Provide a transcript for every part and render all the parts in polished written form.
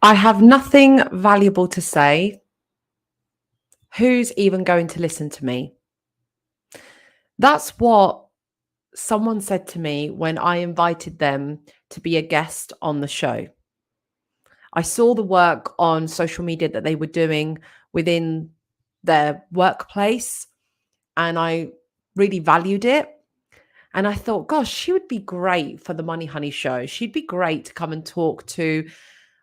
I have nothing valuable to say. Who's even going to listen to me? That's what someone said to me when I invited them to be a guest on the show. I saw the work on social media that they were doing within their workplace, and I really valued it. And I thought, gosh, she would be great for the Money Honey show. She'd be great to come and talk to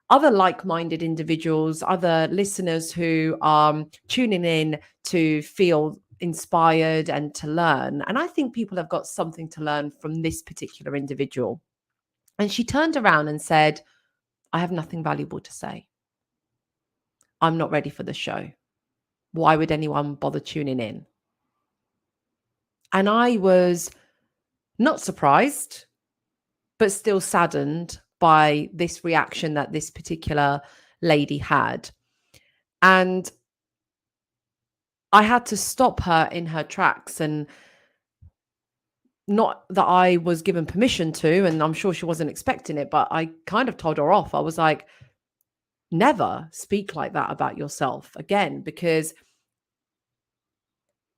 other like-minded individuals, other listeners who are tuning in to feel inspired and to learn. And I think people have got something to learn from this particular individual. And she turned around and said, I have nothing valuable to say. I'm not ready for the show. Why would anyone bother tuning in? And I was not surprised, but still saddened by this reaction that this particular lady had. And I had to stop her in her tracks, and not that I was given permission to, and I'm sure she wasn't expecting it, but I kind of told her off. I was like, never speak like that about yourself again, because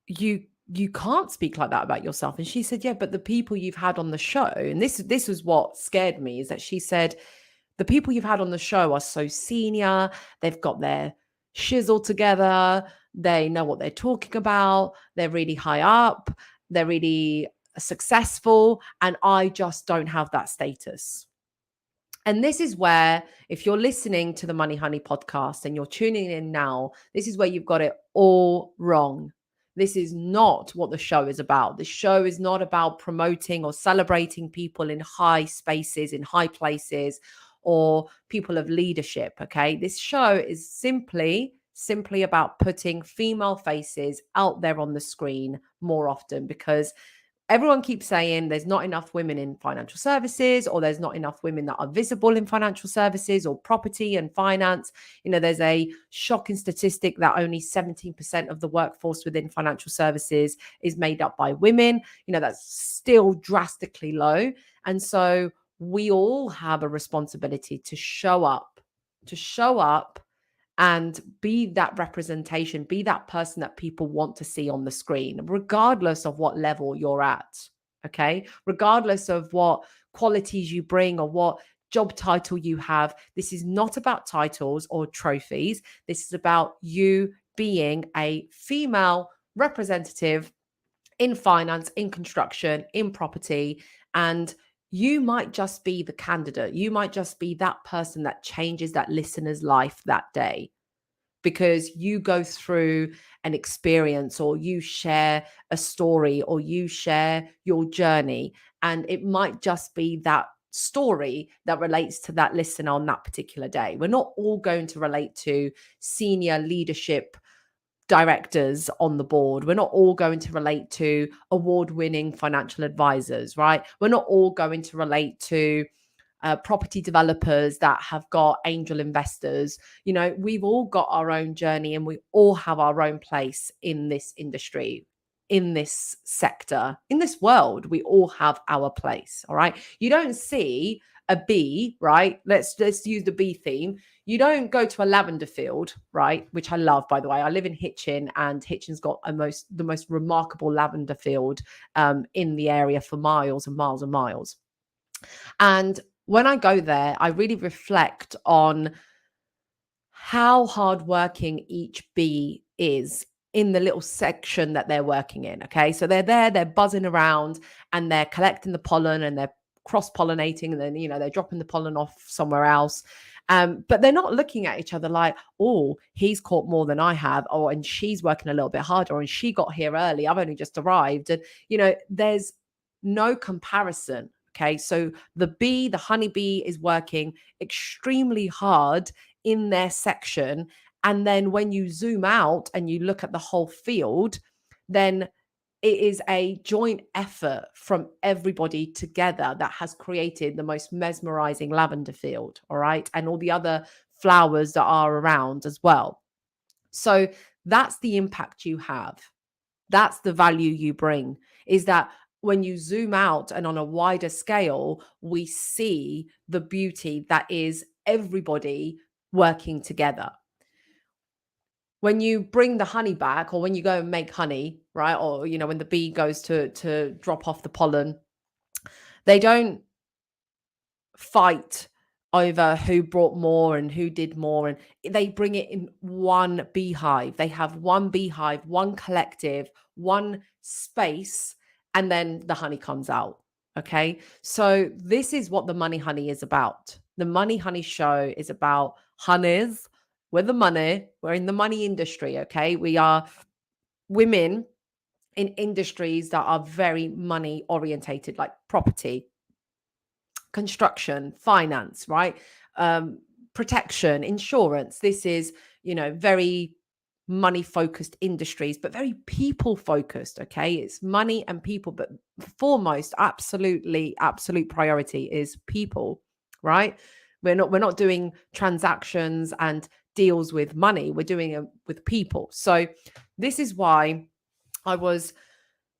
you can't speak like that about yourself. And she said, yeah, but the people you've had on the show, and this was what scared me, is that she said, the people you've had on the show are so senior, they've got their shizzle together, they know what they're talking about, they're really high up, they're really successful, and I just don't have that status. And this is where, if you're listening to the Money Honey podcast and you're tuning in now, this is where you've got it all wrong. This is not what the show is about. The show is not about promoting or celebrating people in high spaces, in high places, or people of leadership. Okay. This show is simply about putting female faces out there on the screen more often, because everyone keeps saying there's not enough women in financial services, or there's not enough women that are visible in financial services or property and finance. You know, there's a shocking statistic that only 17% of the workforce within financial services is made up by women. You know, that's still drastically low. And so we all have a responsibility to show up and be that representation, be that person that people want to see on the screen, regardless of what level you're at. Okay. Regardless of what qualities you bring or what job title you have. This is not about titles or trophies. This is about you being a female representative in finance, in construction, in property. And you might just be the candidate. You might just be that person that changes that listener's life that day, because you go through an experience, or you share a story, or you share your journey. And it might just be that story that relates to that listener on that particular day. We're not all going to relate to senior leadership directors on the board. We're not all going to relate to award-winning financial advisors, right? We're not all going to relate to property developers that have got angel investors. You know, we've all got our own journey, and we all have our own place in this industry, in this sector, in this world. We all have our place. All right. You don't see a bee, right? Let's use the bee theme. You don't go to a lavender field, right? Which I love, by the way. I live in Hitchin, and Hitchin's got the most remarkable lavender field in the area for miles and miles and miles. And when I go there, I really reflect on how hardworking each bee is in the little section that they're working in. Okay. So they're there, they're buzzing around, and they're collecting the pollen, and they're cross-pollinating, and then, you know, they're dropping the pollen off somewhere else. But they're not looking at each other like, oh, he's caught more than I have, or and she's working a little bit harder, and she got here early, I've only just arrived. And, you know, there's no comparison. Okay. So the honeybee is working extremely hard in their section. And then when you zoom out and you look at the whole field, then it is a joint effort from everybody together that has created the most mesmerizing lavender field. All right. And all the other flowers that are around as well. So that's the impact you have. That's the value you bring, is that when you zoom out and on a wider scale, we see the beauty that is everybody working together. When you bring the honey back, or when you go and make honey, right? Or, when the bee goes to drop off the pollen, they don't fight over who brought more and who did more, and they bring it in one beehive. They have one beehive, one collective, one space, and then the honey comes out. Okay, so this is what the Money Honey is about. The Money Honey show is about honeys with the money. We're in the money industry. Okay, we are women in industries that are very money orientated, like property, construction, finance, right? Protection, insurance. This is, very money focused industries, but very people focused. Okay. It's money and people, but foremost, absolute priority is people, right? We're not doing transactions and deals with money. We're doing it with people. So this is why I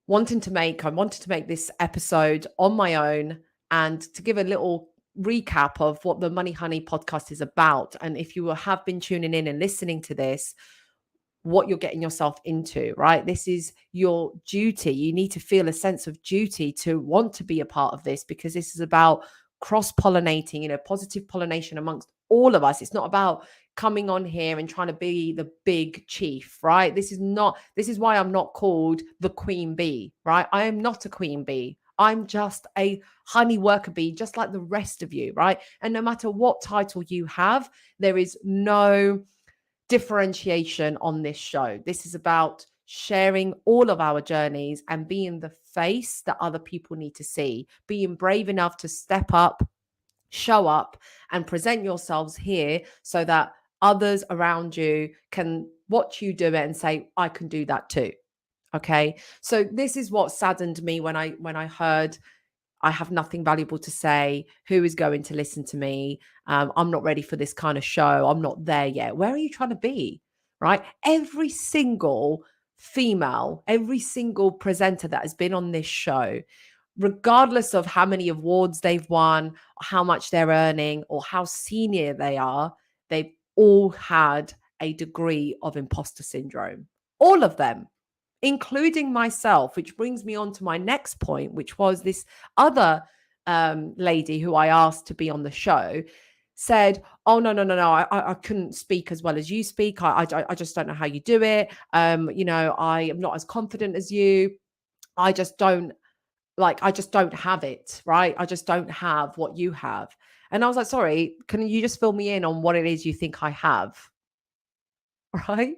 wanted to make this episode on my own, and to give a little recap of what the Money Honey podcast is about. And if you have been tuning in and listening to this, what you're getting yourself into, right? This is your duty. You need to feel a sense of duty to want to be a part of this, because this is about cross-pollinating, positive pollination amongst all of us. It's not about coming on here and trying to be the big chief, right? This is why I'm not called the queen bee, right? I am not a queen bee. I'm just a honey worker bee, just like the rest of you, right? And no matter what title you have, there is no differentiation on this show. This is about sharing all of our journeys and being the face that other people need to see, being brave enough to step up, show up, and present yourselves here so that others around you can watch you do it and say, I can do that too. Okay. So this is what saddened me when I heard I have nothing valuable to say. Who is going to listen to me? I'm not ready for this kind of show. I'm not there yet. Where are you trying to be? Right? Every single female, every single presenter that has been on this show, regardless of how many awards they've won, how much they're earning, or how senior they are, they've all had a degree of imposter syndrome. All of them, including myself, which brings me on to my next point, which was this other lady who I asked to be on the show said, oh, no, I couldn't speak as well as you speak. I just don't know how you do it. I am not as confident as you. I just don't have it, right? I just don't have what you have. And I was like, sorry, can you just fill me in on what it is you think I have? Right?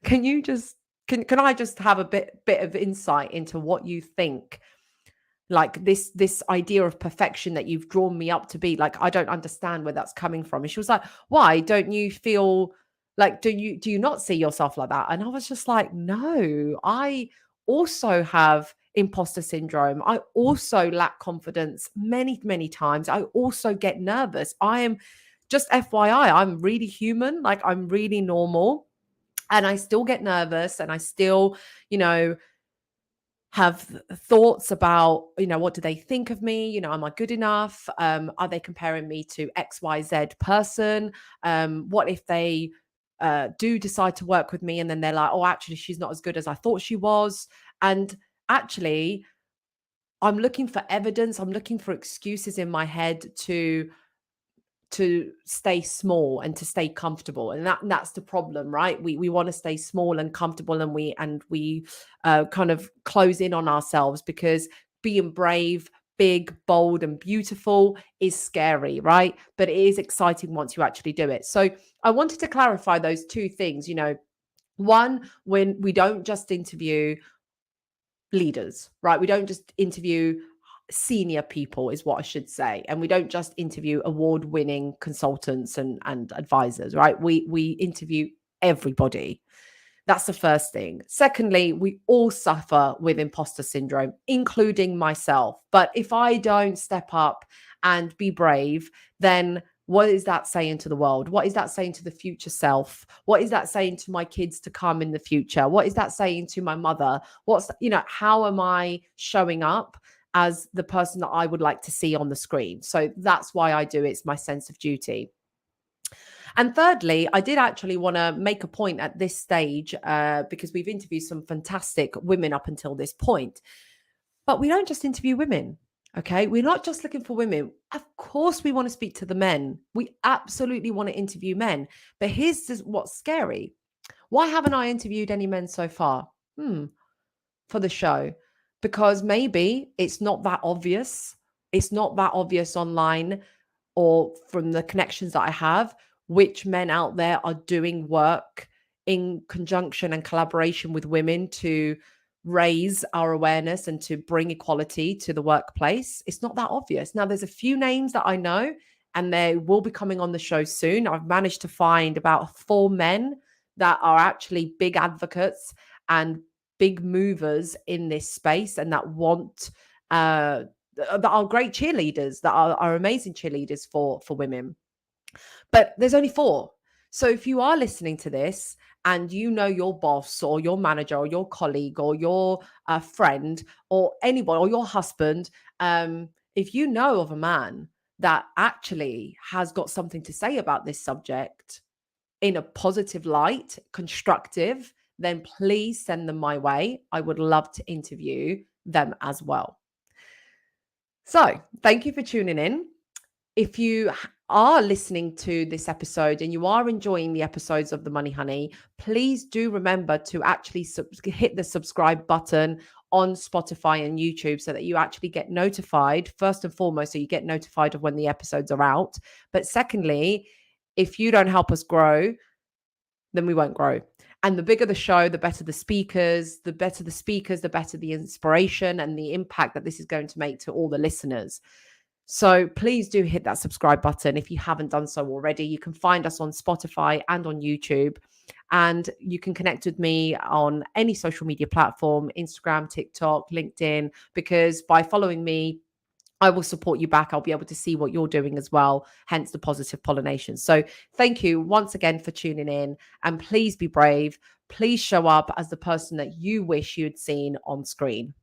Can you just can I just have a bit of insight into what you think? Like this idea of perfection that you've drawn me up to be, like, I don't understand where that's coming from. And she was like, why don't you feel like, do you not see yourself like that? And I was just like, no, I also have imposter syndrome. I also lack confidence many times. I also get nervous. I am, just FYI, I'm really human. Like, I'm really normal. And I still get nervous, and I still, have thoughts about, what do they think of me? Am I good enough? Are they comparing me to XYZ person? What if they do decide to work with me and then they're like, oh, actually, she's not as good as I thought she was. And actually, I'm looking for evidence. I'm looking for excuses in my head to stay small and to stay comfortable, and that's the problem, right? We want to stay small and comfortable, and we kind of close in on ourselves, because being brave, big, bold, and beautiful is scary, right? But it is exciting once you actually do it. So I wanted to clarify those two things. One, when we don't just interview leaders, right? We don't just interview senior people, is what I should say. And we don't just interview award-winning consultants and advisors, right? We interview everybody. That's the first thing. Secondly, we all suffer with imposter syndrome, including myself. But if I don't step up and be brave, then what is that saying to the world? What is that saying to the future self? What is that saying to my kids to come in the future? What is that saying to my mother? How am I showing up as the person that I would like to see on the screen? So that's why I do it. It's my sense of duty. And thirdly, I did actually want to make a point at this stage because we've interviewed some fantastic women up until this point. But we don't just interview women. Okay. We're not just looking for women. Of course, we want to speak to the men. We absolutely want to interview men. But here's what's scary. Why haven't I interviewed any men so far? For the show. Because maybe it's not that obvious. It's not that obvious online or from the connections that I have, which men out there are doing work in conjunction and collaboration with women to raise our awareness and to bring equality to the workplace. It's not that obvious. Now, there's a few names that I know, and they will be coming on the show soon. I've managed to find about 4 men that are actually big advocates and big movers in this space and that want that are great cheerleaders, that are amazing cheerleaders for women. But there's only 4. So if you are listening to this and you know your boss or your manager or your colleague or your friend or anyone or your husband, if you know of a man that actually has got something to say about this subject in a positive light, constructive, then please send them my way. I would love to interview them as well. So thank you for tuning in. If you are listening to this episode and you are enjoying the episodes of The Money Honey, please do remember to actually hit the subscribe button on Spotify and YouTube so that you actually get notified, first and foremost, so you get notified of when the episodes are out. But secondly, if you don't help us grow, then we won't grow. And the bigger the show, the better the speakers, the better the inspiration and the impact that this is going to make to all the listeners. So please do hit that subscribe button if you haven't done so already. You can find us on Spotify and on YouTube. And you can connect with me on any social media platform, Instagram, TikTok, LinkedIn, because by following me, I will support you back. I'll be able to see what you're doing as well, hence the positive pollination. So thank you once again for tuning in, and please be brave. Please show up as the person that you wish you'd seen on screen.